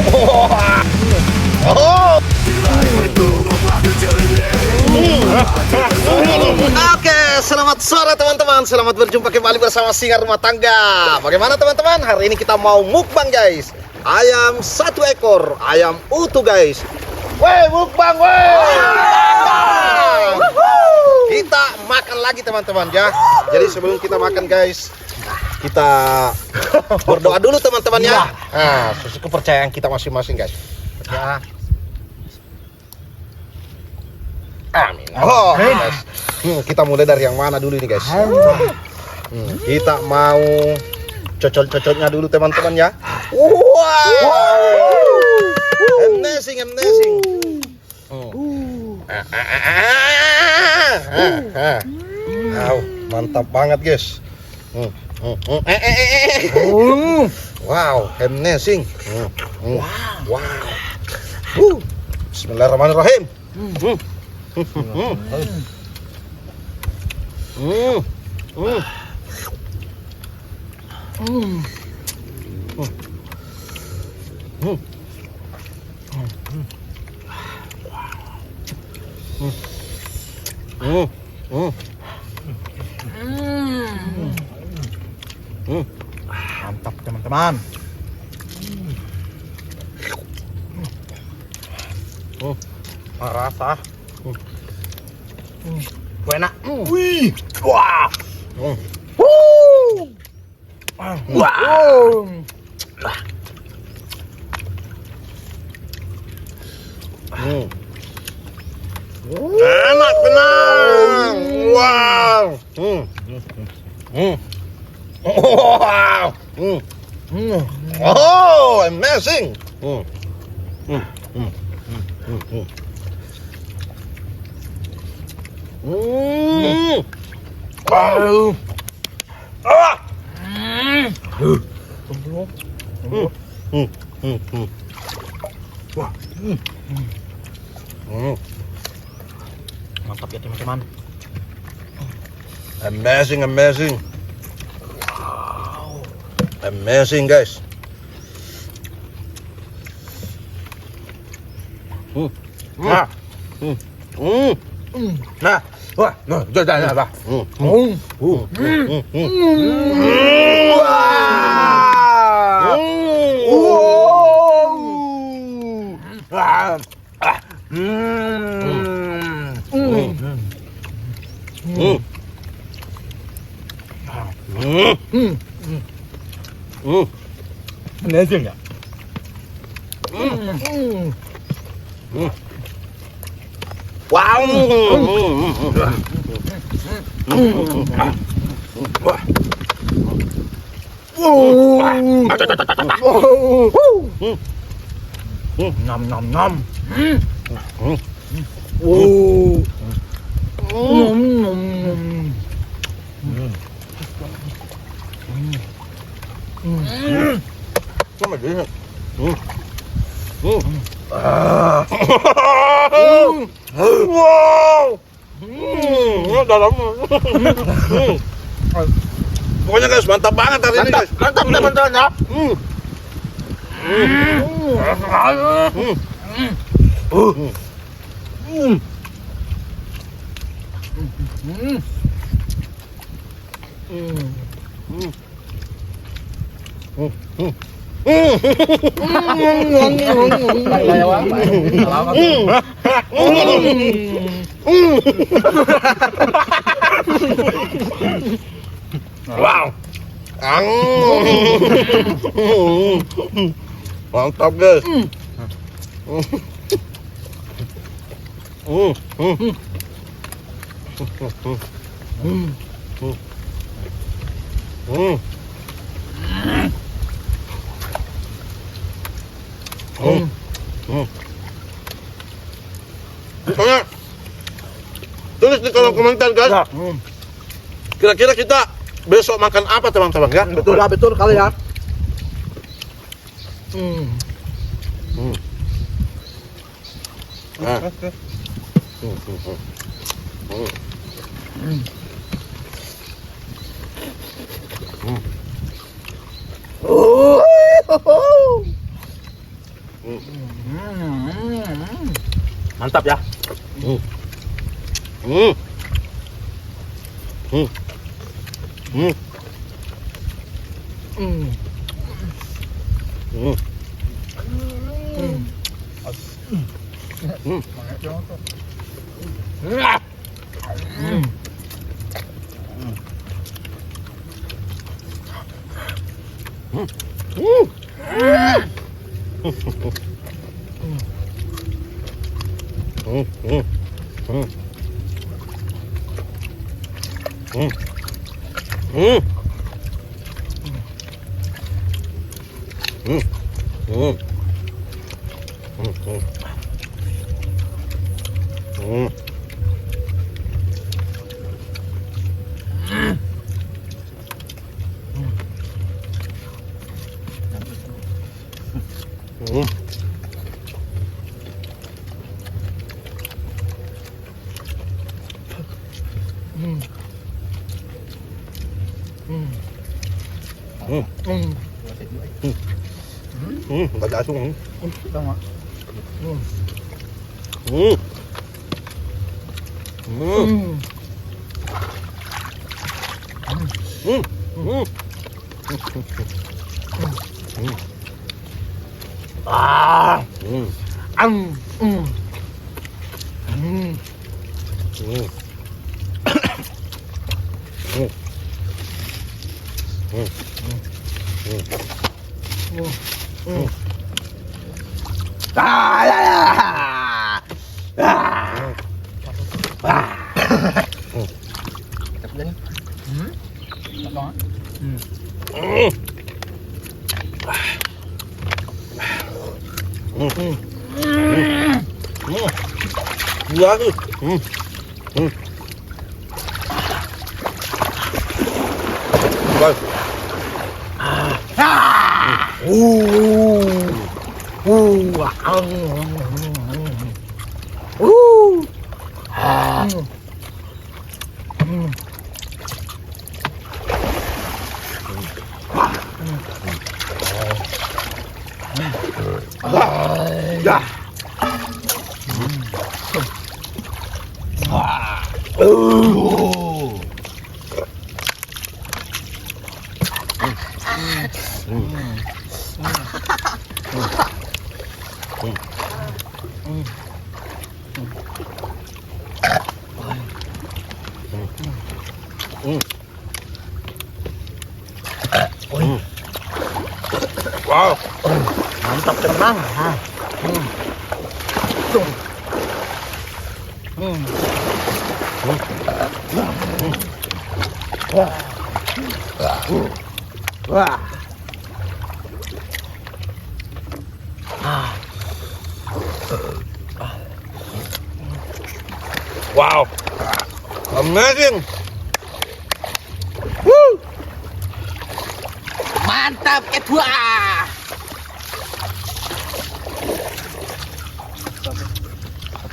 Oh. Oke, selamat sore teman-teman. Selamat berjumpa kembali bersama Singar Rumah Tangga. Bagaimana teman-teman? Hari ini kita mau mukbang guys. Ayam 1 ekor, ayam utuh guys. Weh, mukbang weh. Kita makan lagi teman-teman ya. Jadi sebelum kita makan guys, kita berdoa dulu teman-teman ya. Nah, sesuai kepercayaan kita masing-masing guys. Ya. Amin. Oh, guys. Kita mulai dari yang mana dulu ini guys? Kita mau cocok-cocoknya dulu teman-teman ya. Wow. Amazing. Mantap banget guys. Wow, amazing. Wow. Bismillahirrahmanirrahim. Mantap teman-teman. Rasa. Enak. Wih. Wah. Wow. Enak benar. Wow. Wow. Oh, amazing. Wow. Mantap ya teman-teman. Amazing. Wow. Amazing guys. Nah, Wah, nah, jangan apa? Amazing ya. wow. Nom. Sama dia. Wow. Dalam. Pokoknya guys mantap banget hari ini guys. Mantap teman-teman ya. Wow. Mantap guys. Pokoknya tulis di kolom komentar guys. Kira-kira kita besok makan apa teman-teman ya? Betul kali ya. Mantap ya. Hmm. Hmm. Hmm. Hmm. Hmm. Hmm. Baca xuống. Đâu ạ? À, ăn. Gila tuh. Baik. Wow, mantap tenang. Wah. Wow, amazing. Woo. Mantap kedua.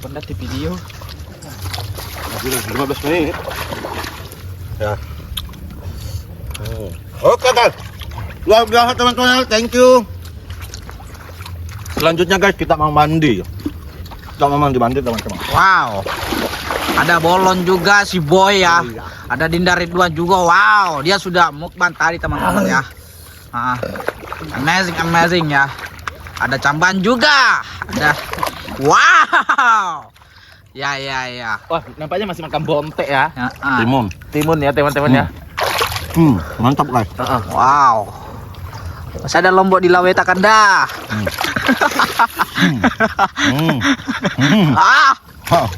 Pernah di video. Masih 15 menit. Ya. Oke guys, luar biasa teman-teman, thank you. Selanjutnya guys kita mau mandi. Kita mau mandi teman-teman. Wow. Ada Bolon juga si Boy ya. Ada Dinda Ridwan juga. Wow, dia sudah mukbang tadi teman-teman ya. Amazing ya. Ada Camban juga. Ada. Wow. Ya. Wah, nampaknya masih makan bontek ya. Timun ya teman-teman ya. Mantap guys. Wow. Masih ada lombok di Laweta Kanda.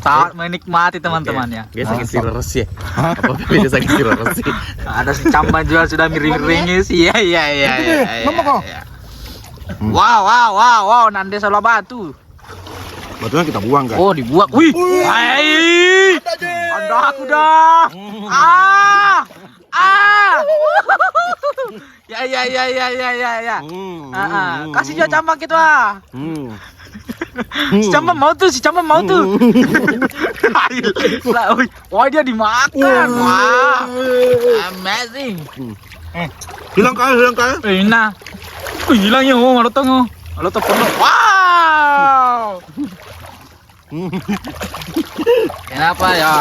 Sangat menikmati teman-teman ya. Dia sakit sirus ya. Apa beda sakit sirus sih? Ada si Camban juga sudah miring-miringnya sih. Iya. Wow, Nande Salah Batu. Batunya kita buang guys. Oh, dibuang. Wih. Ada aku dah. Ya. Kasih dia Camban gitu Si Camban mau tuh. Wah, dia dimakan. Wah. Amazing. Hilang kaya. Nah. Hilang ya, malu tengok. Malu penuh. Wah. Kenapa ya?